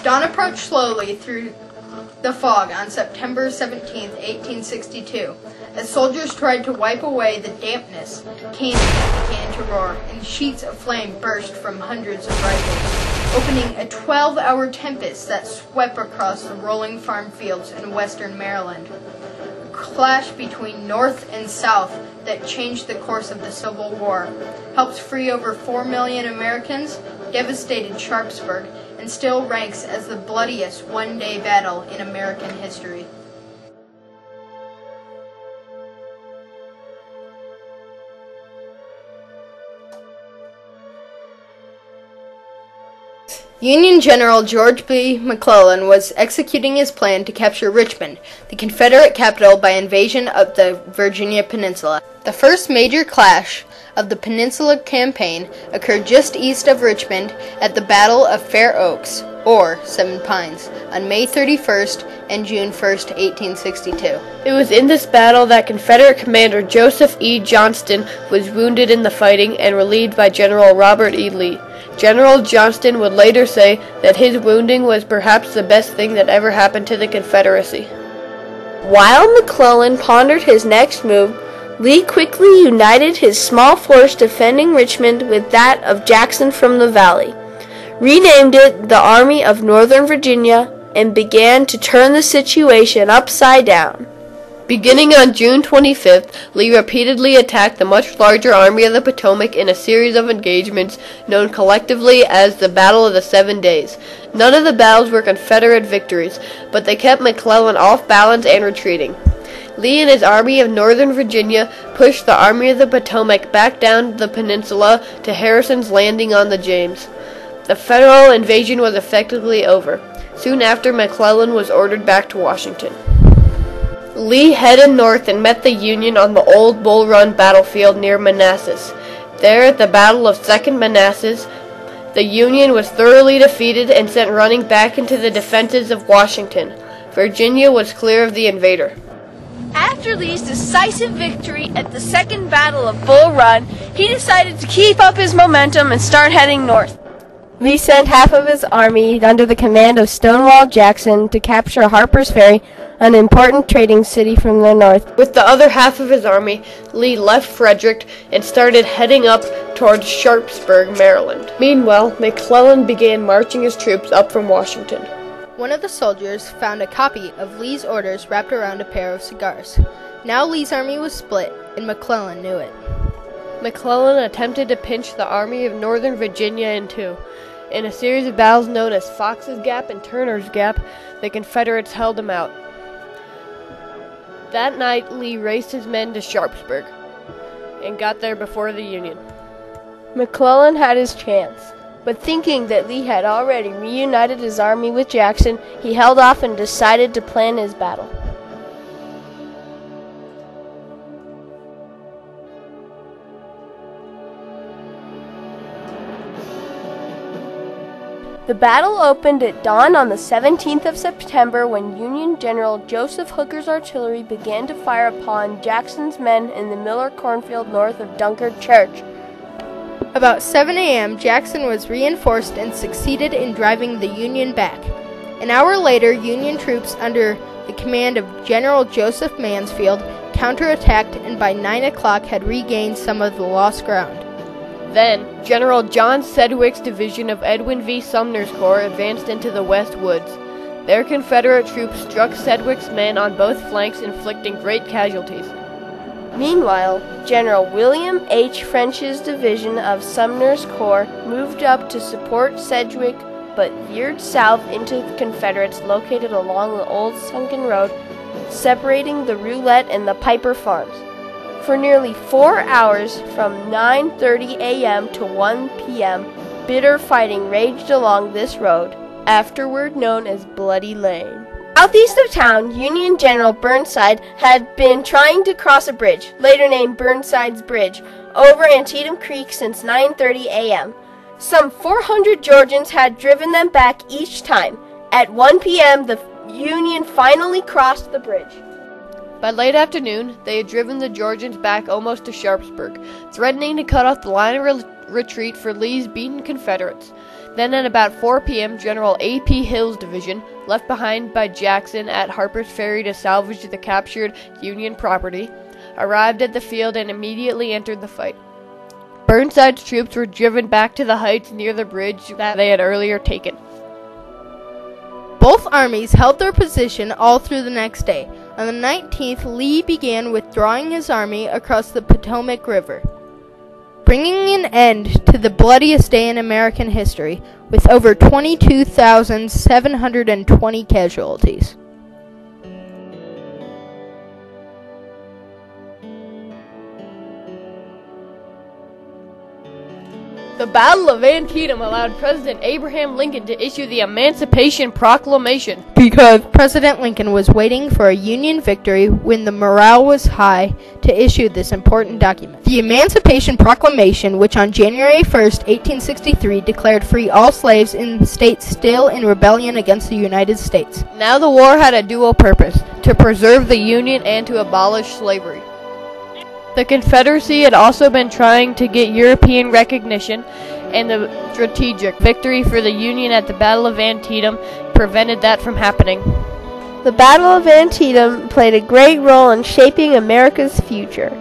Dawn approached slowly through the fog on September 17, 1862. As soldiers tried to wipe away the dampness, cannons began to roar, and sheets of flame burst from hundreds of rifles, opening a 12-hour tempest that swept across the rolling farm fields in western Maryland. A clash between North and South that changed the course of the Civil War, helped free over 4 million Americans, devastated Sharpsburg, and still ranks as the bloodiest one-day battle in American history. Union General George B. McClellan was executing his plan to capture Richmond, the Confederate capital, by invasion of the Virginia Peninsula. The first major clash of the Peninsula Campaign occurred just east of Richmond at the Battle of Fair Oaks, or Seven Pines, on May 31st and June 1st, 1862. It was in this battle that Confederate Commander Joseph E. Johnston was wounded in the fighting and relieved by General Robert E. Lee. General Johnston would later say that his wounding was perhaps the best thing that ever happened to the Confederacy. While McClellan pondered his next move, Lee quickly united his small force defending Richmond with that of Jackson from the valley, renamed it the Army of Northern Virginia, and began to turn the situation upside down. Beginning on June 25th, Lee repeatedly attacked the much larger Army of the Potomac in a series of engagements known collectively as the Battle of the 7 Days. None of the battles were Confederate victories, but they kept McClellan off balance and retreating. Lee and his Army of Northern Virginia pushed the Army of the Potomac back down the peninsula to Harrison's Landing on the James. The Federal invasion was effectively over. Soon after, McClellan was ordered back to Washington. Lee headed north and met the Union on the old Bull Run battlefield near Manassas. There, at the Battle of Second Manassas, the Union was thoroughly defeated and sent running back into the defenses of Washington. Virginia was clear of the invader. After Lee's decisive victory at the Second Battle of Bull Run, he decided to keep up his momentum and start heading north. Lee sent half of his army under the command of Stonewall Jackson to capture Harper's Ferry, an important trading city from the north. With the other half of his army, Lee left Frederick and started heading up towards Sharpsburg, Maryland. Meanwhile, McClellan began marching his troops up from Washington. One of the soldiers found a copy of Lee's orders wrapped around a pair of cigars. Now Lee's army was split, and McClellan knew it. McClellan attempted to pinch the Army of Northern Virginia in two. In a series of battles known as Fox's Gap and Turner's Gap, the Confederates held him out. That night, Lee raced his men to Sharpsburg and got there before the Union. McClellan had his chance, but thinking that Lee had already reunited his army with Jackson, he held off and decided to plan his battle. The battle opened at dawn on the 17th of September when Union General Joseph Hooker's artillery began to fire upon Jackson's men in the Miller cornfield north of Dunkard Church. About 7 a.m., Jackson was reinforced and succeeded in driving the Union back. An hour later, Union troops under the command of General Joseph Mansfield counterattacked and by 9 o'clock had regained some of the lost ground. Then, General John Sedgwick's division of Edwin V. Sumner's corps advanced into the West Woods. Their Confederate troops struck Sedgwick's men on both flanks, inflicting great casualties. Meanwhile, General William H. French's division of Sumner's corps moved up to support Sedgwick, but veered south into the Confederates located along the old sunken road, separating the Roulette and the Piper farms. For nearly 4 hours, from 9:30 a.m. to 1 p.m., bitter fighting raged along this road, afterward known as Bloody Lane. Southeast of town, Union General Burnside had been trying to cross a bridge, later named Burnside's Bridge, over Antietam Creek since 9:30 a.m. Some 400 Georgians had driven them back each time. At 1 p.m., the Union finally crossed the bridge. By late afternoon, they had driven the Georgians back almost to Sharpsburg, threatening to cut off the line of retreat for Lee's beaten Confederates. Then at about 4 p.m., General A.P. Hill's division, left behind by Jackson at Harper's Ferry to salvage the captured Union property, arrived at the field and immediately entered the fight. Burnside's troops were driven back to the heights near the bridge that they had earlier taken. Both armies held their position all through the next day. On the 19th, Lee began withdrawing his army across the Potomac River, bringing an end to the bloodiest day in American history, with over 22,720 casualties. The Battle of Antietam allowed President Abraham Lincoln to issue the Emancipation Proclamation Because President Lincoln was waiting for a Union victory when the morale was high to issue this important document. The Emancipation Proclamation, which on January 1st, 1863, declared free all slaves in states still in rebellion against the United States. Now the war had a dual purpose, to preserve the Union and to abolish slavery. The Confederacy had also been trying to get European recognition, and the strategic victory for the Union at the Battle of Antietam prevented that from happening. The Battle of Antietam played a great role in shaping America's future.